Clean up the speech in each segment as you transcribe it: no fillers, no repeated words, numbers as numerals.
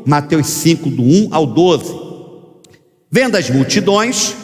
Mateus 5, do 1 ao 12. Vendo as multidões,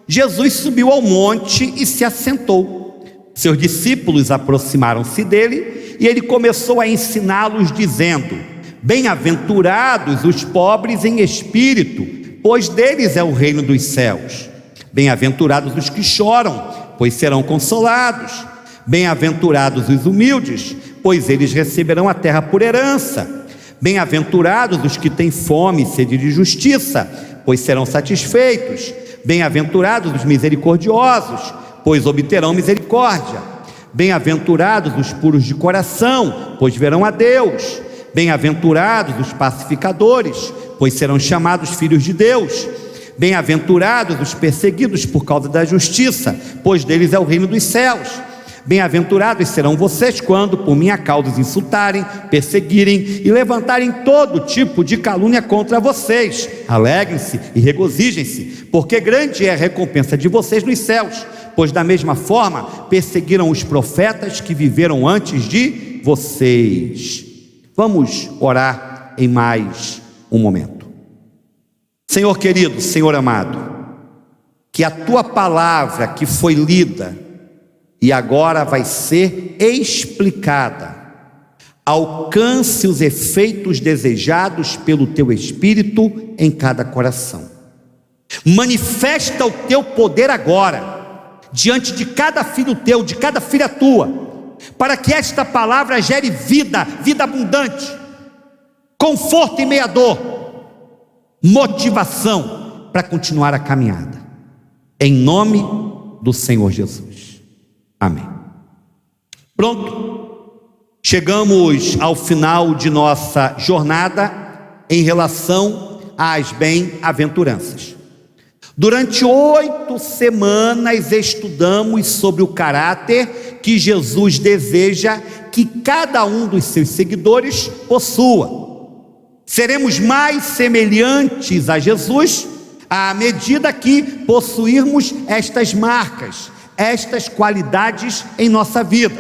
Jesus subiu ao monte e se assentou. Seus discípulos aproximaram-se dele e ele começou a ensiná-los, dizendo: bem-aventurados os pobres em espírito, pois deles é o reino dos céus. Bem-aventurados os que choram, pois serão consolados. Bem-aventurados os humildes, pois eles receberão a terra por herança. Bem-aventurados os que têm fome e sede de justiça, pois serão satisfeitos. Bem-aventurados os misericordiosos, pois obterão misericórdia. Bem-aventurados os puros de coração, pois verão a Deus. Bem-aventurados os pacificadores, pois serão chamados filhos de Deus. Bem-aventurados os perseguidos por causa da justiça, pois deles é o reino dos céus. Bem-aventurados serão vocês quando por minha causa os insultarem, perseguirem e levantarem todo tipo de calúnia contra vocês. Alegrem-se e regozijem-se, porque grande é a recompensa de vocês nos céus, pois da mesma forma perseguiram os profetas que viveram antes de vocês. Vamos orar em mais um momento. Senhor querido, Senhor amado, que a tua palavra que foi lida e agora vai ser explicada, alcance os efeitos desejados pelo teu Espírito em cada coração. Manifesta o teu poder agora, diante de cada filho teu, de cada filha tua, para que esta palavra gere vida, vida abundante, conforto em meio à dor, motivação para continuar a caminhada, em nome do Senhor Jesus. Amém. Pronto, chegamos ao final de nossa jornada em relação às bem-aventuranças. Durante 8 semanas estudamos sobre o caráter que Jesus deseja que cada um dos seus seguidores possua. Seremos mais semelhantes a Jesus à medida que possuirmos estas marcas, estas qualidades em nossa vida.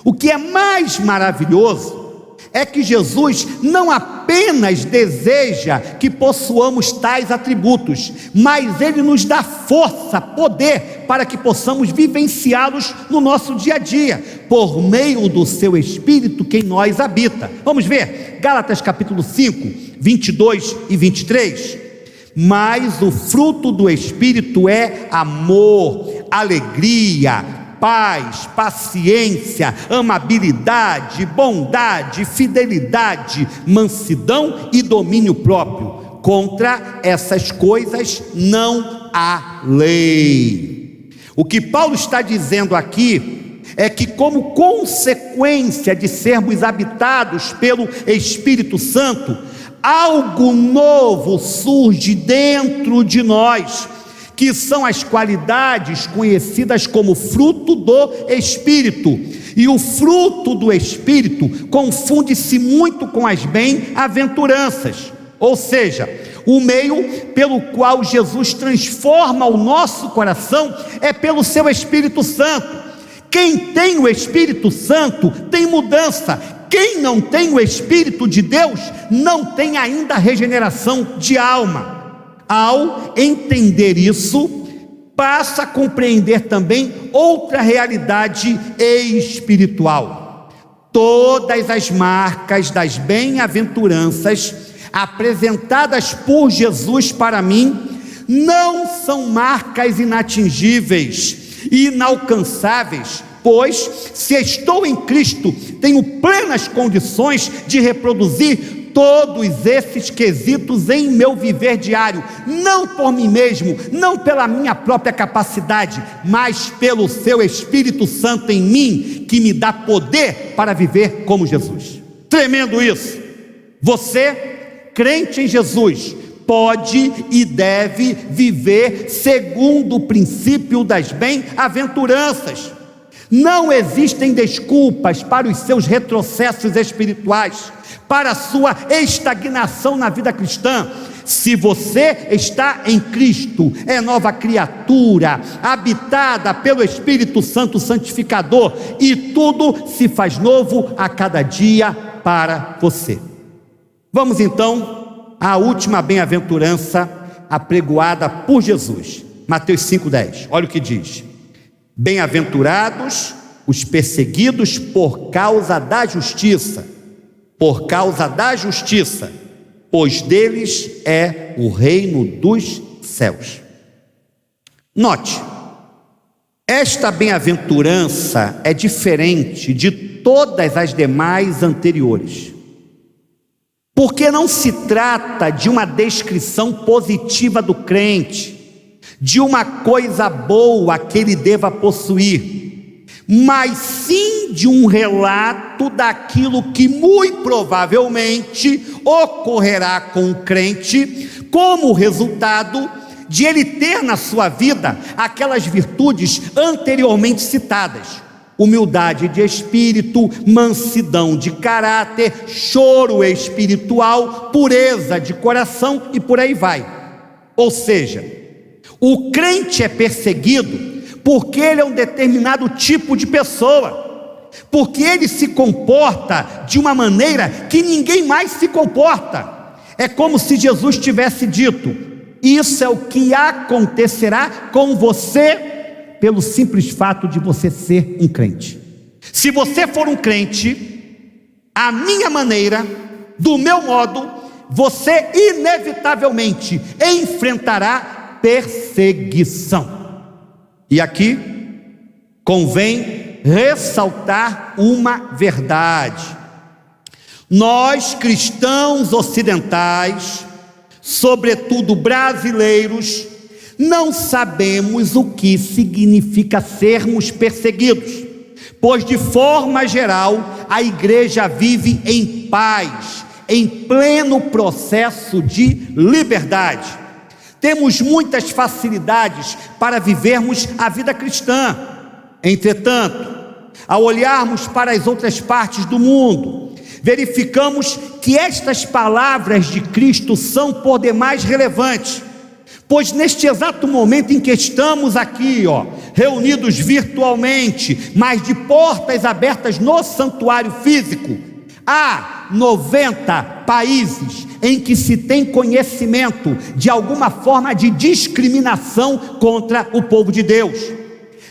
O que é mais maravilhoso é que Jesus não apenas deseja que possuamos tais atributos, mas Ele nos dá força, poder, para que possamos vivenciá-los no nosso dia a dia, por meio do Seu Espírito que em nós habita. Vamos ver, Gálatas capítulo 5, 22 e 23. Mas o fruto do Espírito é amor, alegria, paz, paciência, amabilidade, bondade, fidelidade, mansidão e domínio próprio. Contra essas coisas não há lei. O que Paulo está dizendo aqui é que, como consequência de sermos habitados pelo Espírito Santo, algo novo surge dentro de nós, que são as qualidades conhecidas como fruto do Espírito. E o fruto do Espírito confunde-se muito com as bem-aventuranças, ou seja, o meio pelo qual Jesus transforma o nosso coração é pelo seu Espírito Santo. Quem tem o Espírito Santo tem mudança. Quem não tem o Espírito de Deus não tem ainda a regeneração de alma. Ao entender isso, passa a compreender também outra realidade espiritual. Todas as marcas das bem-aventuranças apresentadas por Jesus para mim não são marcas inatingíveis, inalcançáveis, pois se estou em Cristo, tenho plenas condições de reproduzir todos esses quesitos em meu viver diário, não por mim mesmo, não pela minha própria capacidade, mas pelo seu Espírito Santo em mim, que me dá poder para viver como Jesus. Tremendo isso. Você, crente em Jesus, pode e deve viver segundo o princípio das bem-aventuranças. Não existem desculpas para os seus retrocessos espirituais, para a sua estagnação na vida cristã. Se você está em Cristo, é nova criatura, habitada pelo Espírito Santo santificador, e tudo se faz novo a cada dia para você. Vamos então a última bem-aventurança apregoada por Jesus. Mateus 5,10, olha o que diz: bem-aventurados os perseguidos por causa da justiça, pois deles é o reino dos céus. Note, esta bem-aventurança é diferente de todas as demais anteriores, porque não se trata de uma descrição positiva do crente, de uma coisa boa que ele deva possuir, mas sim de um relato daquilo que muito provavelmente ocorrerá com o crente, como resultado de ele ter na sua vida aquelas virtudes anteriormente citadas: humildade de espírito, mansidão de caráter, choro espiritual, pureza de coração e por aí vai. Ou seja, o crente é perseguido porque ele é um determinado tipo de pessoa, porque ele se comporta de uma maneira que ninguém mais se comporta. É como se Jesus tivesse dito: isso é o que acontecerá com você pelo simples fato de você ser um crente. Se você for um crente, à minha maneira, do meu modo, você inevitavelmente enfrentará perseguição. E aqui convém ressaltar uma verdade: nós cristãos ocidentais, sobretudo brasileiros, não sabemos o que significa sermos perseguidos, pois de forma geral a igreja vive em paz, em pleno processo de liberdade. Temos muitas facilidades para vivermos a vida cristã. Entretanto, ao olharmos para as outras partes do mundo, verificamos que estas palavras de Cristo são por demais relevantes, pois neste exato momento em que estamos aqui, reunidos virtualmente, mas de portas abertas no santuário físico, há 90 países em que se tem conhecimento de alguma forma de discriminação contra o povo de Deus.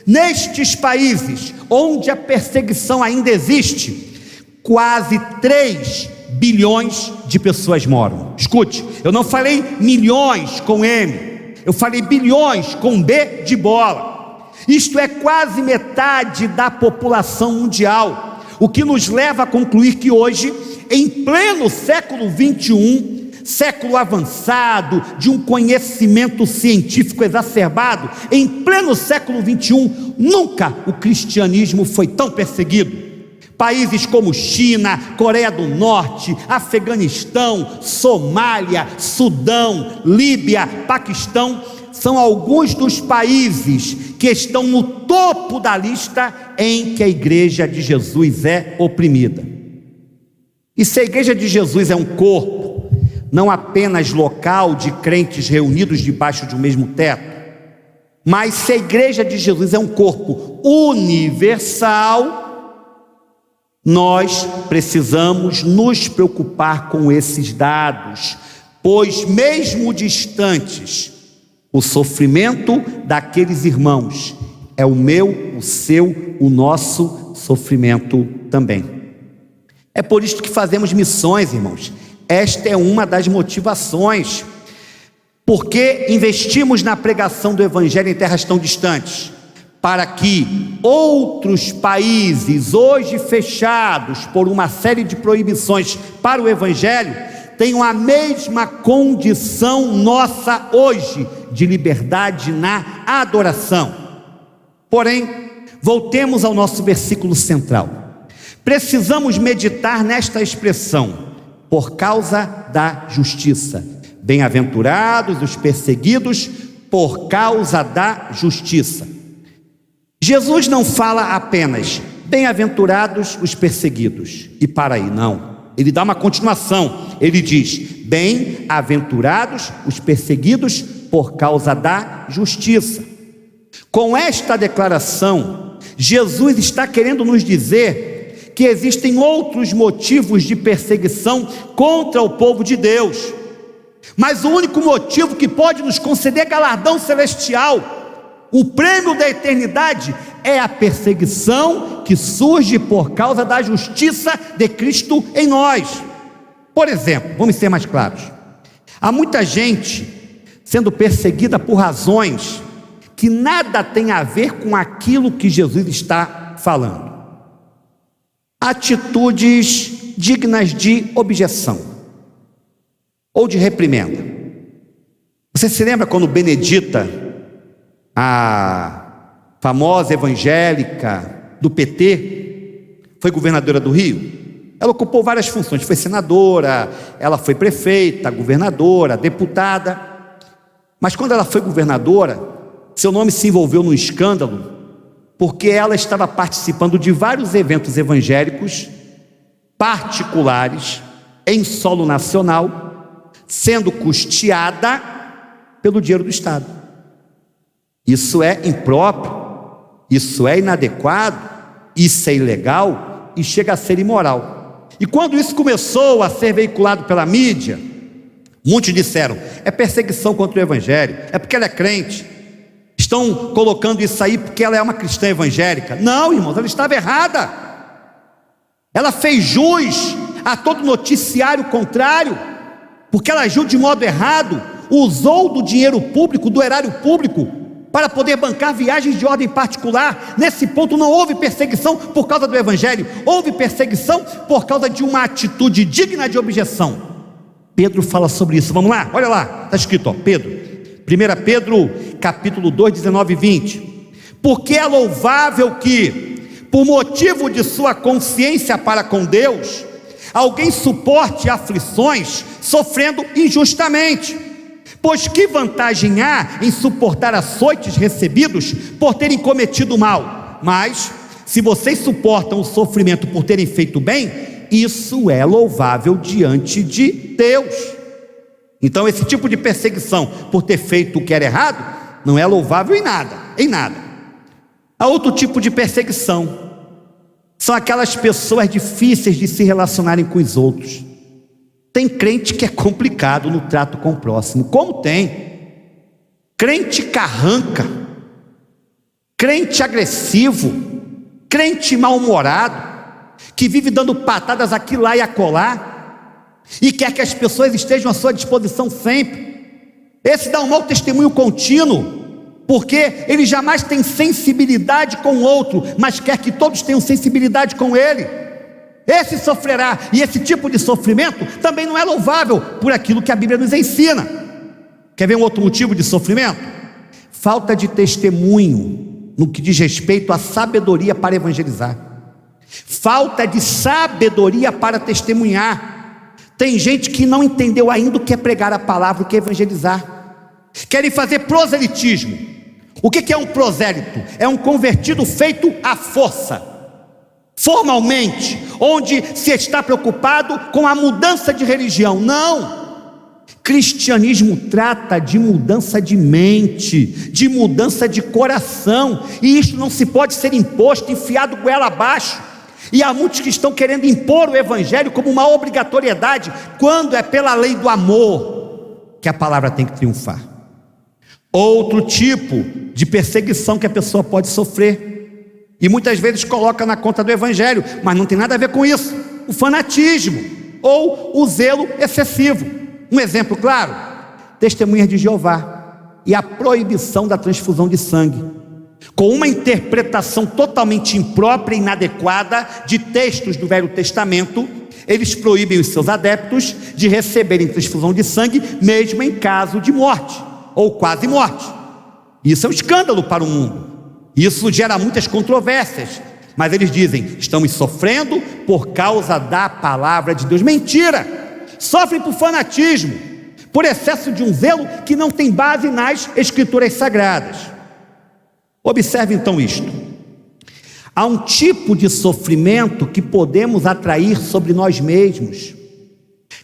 Nestes países onde a perseguição ainda existe, quase 3 bilhões de pessoas moram. Escute, eu não falei milhões com M, eu falei bilhões com B de bola. Isto é quase metade da população mundial, o que nos leva a concluir que hoje, em pleno século 21, século avançado, de um conhecimento científico exacerbado, em pleno século 21, nunca o cristianismo foi tão perseguido. Países como China, Coreia do Norte, Afeganistão, Somália, Sudão, Líbia, Paquistão, são alguns dos países que estão no topo da lista em que a igreja de Jesus é oprimida. E se a igreja de Jesus é um corpo, não apenas local de crentes reunidos debaixo de um mesmo teto, mas se a igreja de Jesus é um corpo universal, nós precisamos nos preocupar com esses dados, pois mesmo distantes, o sofrimento daqueles irmãos é o meu, o seu, o nosso sofrimento também. É por isso que fazemos missões, irmãos. Esta é uma das motivações, porque investimos na pregação do evangelho em terras tão distantes, para que outros países, hoje fechados por uma série de proibições para o evangelho, tenham a mesma condição nossa hoje, de liberdade na adoração. Porém, voltemos ao nosso versículo central. Precisamos meditar nesta expressão: por causa da justiça. Bem-aventurados os perseguidos por causa da justiça. Jesus não fala apenas bem-aventurados os perseguidos e para aí, não. Ele dá uma continuação, ele diz: bem-aventurados os perseguidos por causa da justiça. Com esta declaração, Jesus está querendo nos dizer que existem outros motivos de perseguição contra o povo de Deus. Mas o único motivo que pode nos conceder galardão celestial, o prêmio da eternidade, é a perseguição que surge por causa da justiça de Cristo em nós. Por exemplo, vamos ser mais claros, há muita gente sendo perseguida por razões que nada tem a ver com aquilo que Jesus está falando. Atitudes dignas de objeção ou de reprimenda. Você se lembra quando Benedita, a famosa evangélica do PT, foi governadora do Rio? Ela ocupou várias funções, foi senadora, ela foi prefeita, governadora, deputada. Mas quando ela foi governadora, seu nome se envolveu num escândalo, porque ela estava participando de vários eventos evangélicos particulares em solo nacional, sendo custeada pelo dinheiro do Estado. Isso é impróprio, isso é inadequado, isso é ilegal e chega a ser imoral. E quando isso começou a ser veiculado pela mídia, muitos disseram: é perseguição contra o evangelho, é porque ela é crente, estão colocando isso aí porque ela é uma cristã evangélica. Não, irmãos, ela estava errada. Ela fez jus a todo noticiário contrário, porque ela agiu de modo errado, usou do dinheiro público, do erário público, para poder bancar viagens de ordem particular. Nesse ponto não houve perseguição por causa do evangelho, houve perseguição por causa de uma atitude digna de objeção. Pedro fala sobre isso, vamos lá, olha lá, está escrito, Pedro, 1 Pedro capítulo 2, 19 e 20, porque é louvável que, por motivo de sua consciência para com Deus, alguém suporte aflições, sofrendo injustamente. Pois que vantagem há em suportar açoites recebidos por terem cometido mal? Mas, se vocês suportam o sofrimento por terem feito bem, isso é louvável diante de Deus. Então esse tipo de perseguição por ter feito o que era errado, não é louvável em nada, em nada. Há outro tipo de perseguição, são aquelas pessoas difíceis de se relacionarem com os outros. Tem crente que é complicado no trato com o próximo, como tem crente carranca, crente agressivo, crente mal-humorado, que vive dando patadas aqui, lá e acolá, e quer que as pessoas estejam à sua disposição sempre. Esse dá um mau testemunho contínuo, porque ele jamais tem sensibilidade com o outro, mas quer que todos tenham sensibilidade com ele. Esse sofrerá, e esse tipo de sofrimento também não é louvável por aquilo que a Bíblia nos ensina. Quer ver um outro motivo de sofrimento? Falta de testemunho no que diz respeito à sabedoria para evangelizar, falta de sabedoria para testemunhar. Tem gente que não entendeu ainda o que é pregar a palavra, o que é evangelizar, querem fazer proselitismo. O que é um prosélito? É um convertido feito à força, formalmente, onde se está preocupado com a mudança de religião. Não, cristianismo trata de mudança de mente, de mudança de coração, e isso não se pode ser imposto, enfiado goela abaixo. E há muitos que estão querendo impor o evangelho como uma obrigatoriedade, quando é pela lei do amor que a palavra tem que triunfar. Outro tipo de perseguição que a pessoa pode sofrer, e muitas vezes coloca na conta do evangelho, mas não tem nada a ver com isso: o fanatismo ou o zelo excessivo. Um exemplo claro: Testemunhas de Jeová e a proibição da transfusão de sangue, com uma interpretação totalmente imprópria e inadequada de textos do Velho Testamento. Eles proíbem os seus adeptos de receberem transfusão de sangue, mesmo em caso de morte ou quase morte. Isso é um escândalo para o mundo. Isso gera muitas controvérsias, mas eles dizem: estamos sofrendo por causa da palavra de Deus. Mentira! Sofrem por fanatismo, por excesso de um zelo que não tem base nas Escrituras Sagradas. Observe então isto: há um tipo de sofrimento que podemos atrair sobre nós mesmos,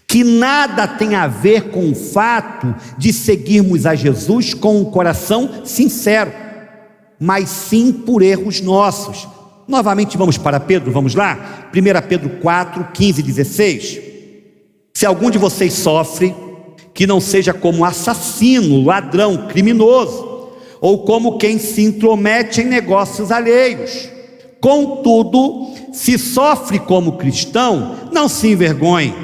que nada tem a ver com o fato de seguirmos a Jesus com um coração sincero, mas sim por erros nossos. Novamente vamos para Pedro, vamos lá? 1 Pedro 4, 15 e 16. Se algum de vocês sofre, que não seja como assassino, ladrão, criminoso, ou como quem se intromete em negócios alheios. Contudo, se sofre como cristão, não se envergonhe,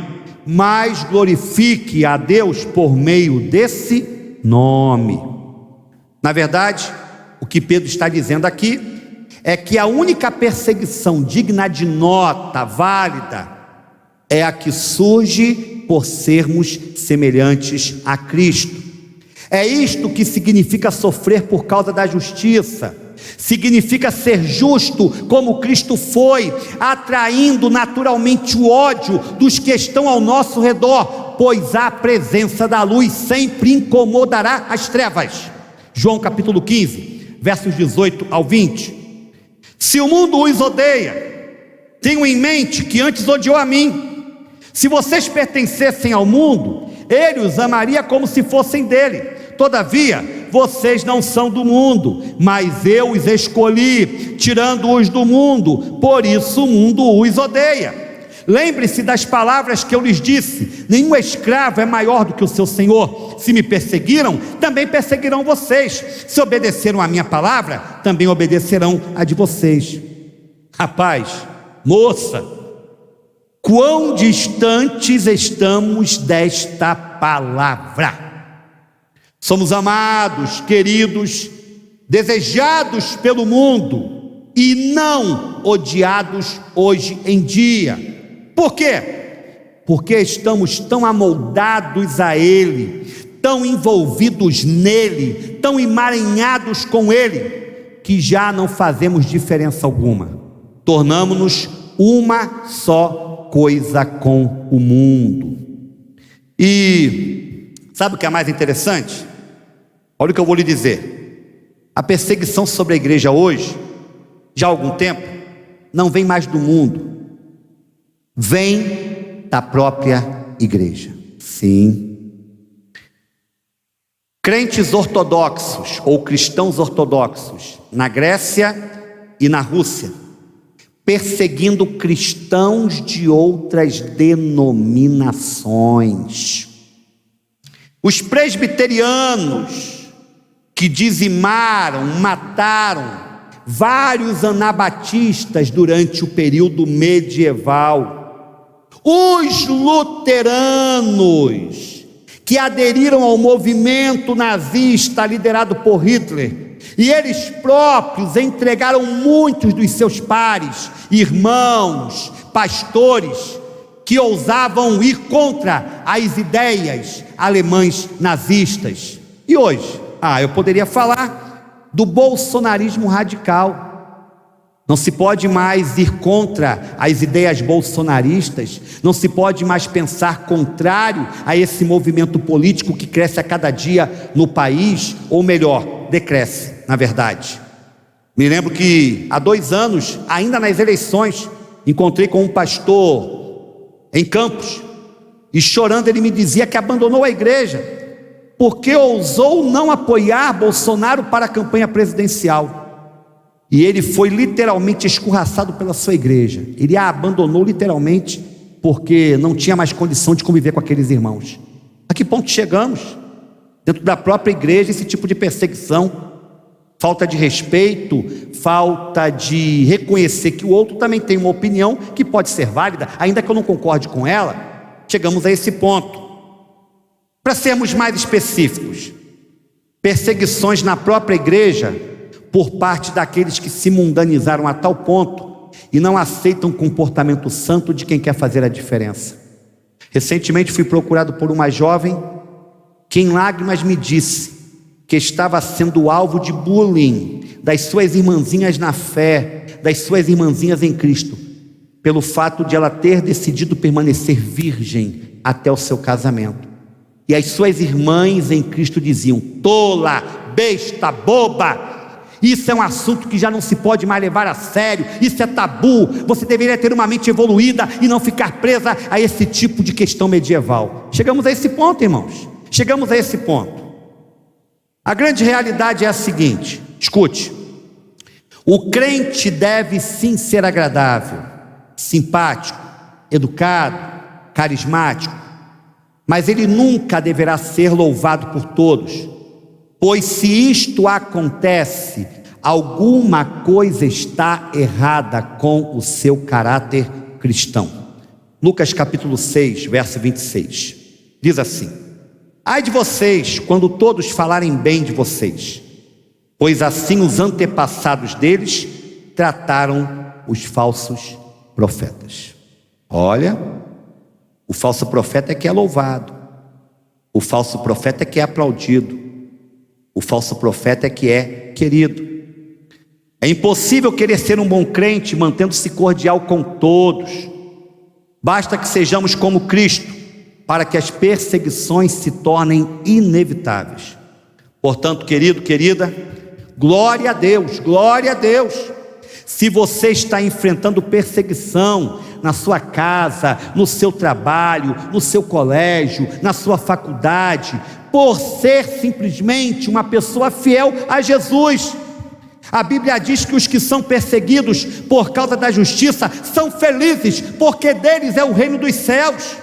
mas glorifique a Deus por meio desse nome. Na verdade, o que Pedro está dizendo aqui é que a única perseguição digna de nota, válida, é a que surge por sermos semelhantes a Cristo. É isto que significa sofrer por causa da justiça. Significa ser justo como Cristo foi, atraindo naturalmente o ódio dos que estão ao nosso redor, pois a presença da luz sempre incomodará as trevas. João capítulo 15, versos 18 ao 20. Se o mundo os odeia, tenham em mente que antes odiou a mim. Se vocês pertencessem ao mundo, ele os amaria como se fossem dele. Todavia, vocês não são do mundo, mas eu os escolhi, tirando-os do mundo, por isso o mundo os odeia. Lembre-se das palavras que eu lhes disse: nenhum escravo é maior do que o seu senhor. Se me perseguiram, também perseguirão vocês. Se obedeceram à minha palavra, também obedecerão a de vocês. Rapaz, moça, quão distantes estamos desta palavra. Somos amados, queridos, desejados pelo mundo e não odiados hoje em dia. Por quê? Porque estamos tão amoldados a Ele, tão envolvidos nele, tão emaranhados com Ele, que já não fazemos diferença alguma. Tornamo-nos uma só coisa com o mundo. E sabe o que é mais interessante? Olha o que eu vou lhe dizer. A perseguição sobre a igreja hoje, já há algum tempo, não vem mais do mundo, vem da própria igreja. Sim. Crentes ortodoxos ou cristãos ortodoxos na Grécia e na Rússia, perseguindo cristãos de outras denominações. Os presbiterianos que dizimaram, mataram vários anabatistas durante o período medieval. Os luteranos que aderiram ao movimento nazista liderado por Hitler, e eles próprios entregaram muitos dos seus pares, irmãos, pastores, que ousavam ir contra as ideias alemãs nazistas. E hoje, eu poderia falar do bolsonarismo radical. Não se pode mais ir contra as ideias bolsonaristas, não se pode mais pensar contrário a esse movimento político que cresce a cada dia no país, ou melhor, decresce, na verdade. Me lembro que há 2 anos, ainda nas eleições, encontrei com um pastor em Campos, e chorando ele me dizia que abandonou a igreja, porque ousou não apoiar Bolsonaro para a campanha presidencial. E ele foi literalmente escorraçado pela sua igreja. Ele a abandonou literalmente, porque não tinha mais condição de conviver com aqueles irmãos. A que ponto chegamos? Dentro da própria igreja, esse tipo de perseguição, falta de respeito, falta de reconhecer que o outro também tem uma opinião que pode ser válida, ainda que eu não concorde com ela. Chegamos a esse ponto. Para sermos mais específicos, perseguições na própria igreja por parte daqueles que se mundanizaram a tal ponto e não aceitam o comportamento santo de quem quer fazer a diferença. Recentemente fui procurado por uma jovem que em lágrimas me disse que estava sendo alvo de bullying das suas irmãzinhas na fé, das suas irmãzinhas em Cristo, pelo fato de ela ter decidido permanecer virgem até o seu casamento. E as suas irmãs em Cristo diziam: tola, besta, boba, isso é um assunto que já não se pode mais levar a sério, isso é tabu, você deveria ter uma mente evoluída e não ficar presa a esse tipo de questão medieval. Chegamos a esse ponto, irmãos, chegamos a esse ponto. A grande realidade é a seguinte, escute: o crente deve sim ser agradável, simpático, educado, carismático, mas ele nunca deverá ser louvado por todos, pois se isto acontece, alguma coisa está errada com o seu caráter cristão. Lucas capítulo 6, verso 26, diz assim: ai de vocês, quando todos falarem bem de vocês, pois assim os antepassados deles trataram os falsos profetas. Olha, o falso profeta é que é louvado, o falso profeta é que é aplaudido, o falso profeta é que é querido. É impossível querer ser um bom crente mantendo-se cordial com todos. Basta que sejamos como Cristo, para que as perseguições se tornem inevitáveis. Portanto, querido, querida, glória a Deus, glória a Deus. Se você está enfrentando perseguição na sua casa, no seu trabalho, no seu colégio, na sua faculdade, por ser simplesmente uma pessoa fiel a Jesus, a Bíblia diz que os que são perseguidos por causa da justiça são felizes, porque deles é o reino dos céus.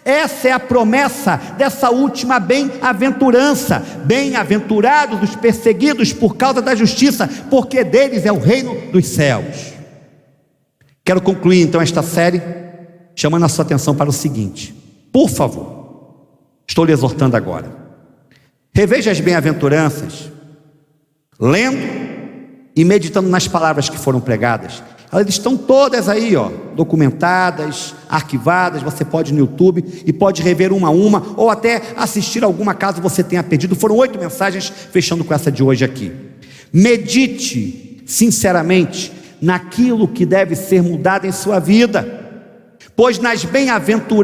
Essa é a promessa dessa última bem-aventurança. Bem-aventurados os perseguidos por causa da justiça, porque deles é o reino dos céus. Quero concluir então esta série chamando a sua atenção para o seguinte: por favor, estou lhe exortando agora, reveja as bem-aventuranças, lendo e meditando nas palavras que foram pregadas. Elas estão todas aí, documentadas, arquivadas. Você pode ir no YouTube e pode rever uma a uma, ou até assistir alguma caso você tenha perdido. Foram 8 mensagens, fechando com essa de hoje aqui. Medite sinceramente naquilo que deve ser mudado em sua vida, pois nas bem-aventuranças